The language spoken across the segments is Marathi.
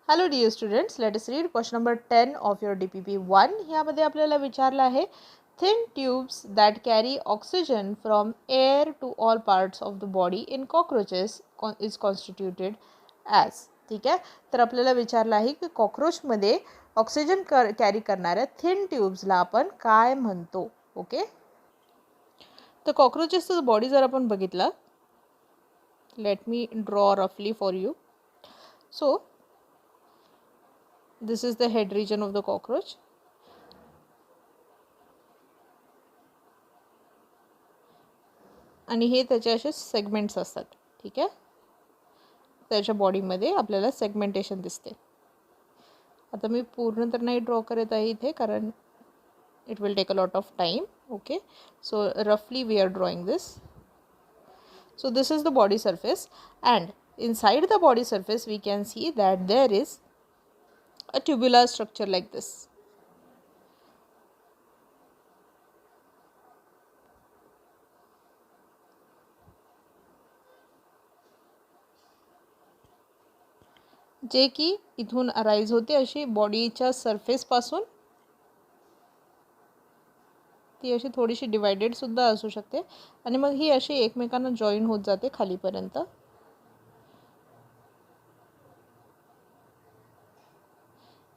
Hello dear students, let us read question number 10 of your DPP 1. ह्यामध्ये आपल्याला विचारलं आहे thin tubes that carry oxygen from air to all parts of the body in cockroaches is constituted as. ठीक आहे, तर आपल्याला विचारलं आहे की कॉकरोचमध्ये ऑक्सिजन कॅरी करणाऱ्या थिन ट्यूब्सला आपण काय म्हणतो. ओके, तर कॉकरोचेसचं बॉडी जर आपण बघितलं, लेट मी ड्रॉ रफली for you. So this is the head region of the cockroach. आणि हे त्याचे असे सेगमेंट्स असतात. ठीक आहे, त्याच्या बॉडीमध्ये आपल्याला सेगमेंटेशन दिसते. आता मी पूर्ण तर नाही ड्रॉ करत आहे इथे, कारण it will take a lot of time. Okay, so रफली we are drawing this. So this is the body surface, and inside the body surface we can see that there is a tubular structure like this. जे की इथून अराइज होते अशी बॉडीच्या सरफेस पासून. ती अशी थोडीशी डिवाइडेड सुद्धा असू शकते आणि मग ही अशी एकमेकांना जॉईन होत जाते खालीपर्यंत.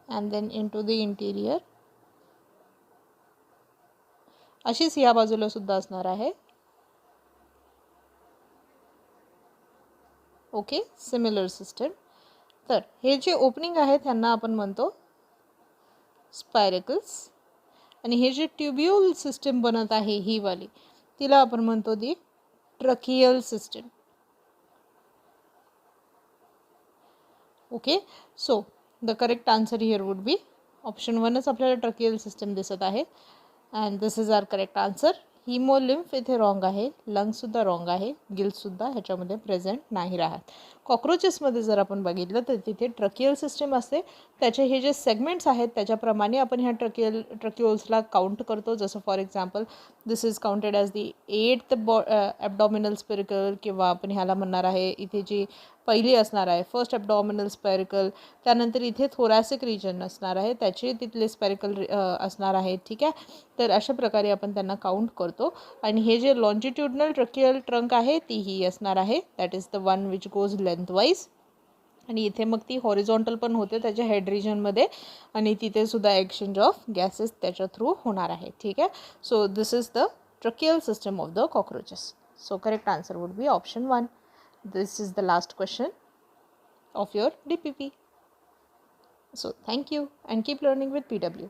and then into the interior. अशीच या बाजूला सुद्धा असणार आहे. Okay, similar system. तर हे जे ओपनिंग आहे त्यांना आपण म्हणतो स्पायरकल्स, आणि हे जे ट्यूब्यूल सिस्टम बनत आहे ही वाली, तिला आपण म्हणतो the tracheal system. Okay, so the correct answer here would be option 1 आपल्याला ट्रकियल सिस्टम दिसत आहे. and this is our correct answer. हिमोलिम्फ इथे रॉंग आहे, लंग्ससुद्धा रॉंग आहे, गिल्ससुद्धा ह्याच्यामध्ये प्रेझेंट नाही राहत. कॉक्रोचेसमध्ये जर आपण बघितलं तर तिथे ट्रकियल सिस्टम असते. त्याचे हे जे सेगमेंट्स आहेत त्याच्याप्रमाणे आपण ह्या ट्रक्युल्सला काउंट करतो. जसं for example this is counted as the 8th abdominal spherical, किंवा आपण ह्याला म्हणणार आहे इथे जी पहिली असणार आहे फर्स्ट ॲबडॉमिनल स्पेरिकल. त्यानंतर इथे थोरॅसिक रिजन असणार आहे, त्याचे तिथले स्पेरिकल असणार आहेत. ठीक आहे, तर अशा प्रकारे आपण त्यांना काउंट करतो. आणि हे जे लॉन्जिट्युडनल ट्रकियल ट्रंक आहे ती ही असणार आहे, that is the one which goes lengthwise. आणि इथे मग ती हॉरिझॉन्टल पण होते त्याच्या हेड रिजनमध्ये, आणि तिथे सुद्धा एक्सचेंज ऑफ गॅसेस त्याच्या थ्रू होणार आहे. ठीक आहे, so this is the tracheal system of the cockroaches. So correct answer would be option 1. This is the last question of your DPP. So thank you and keep learning with PW.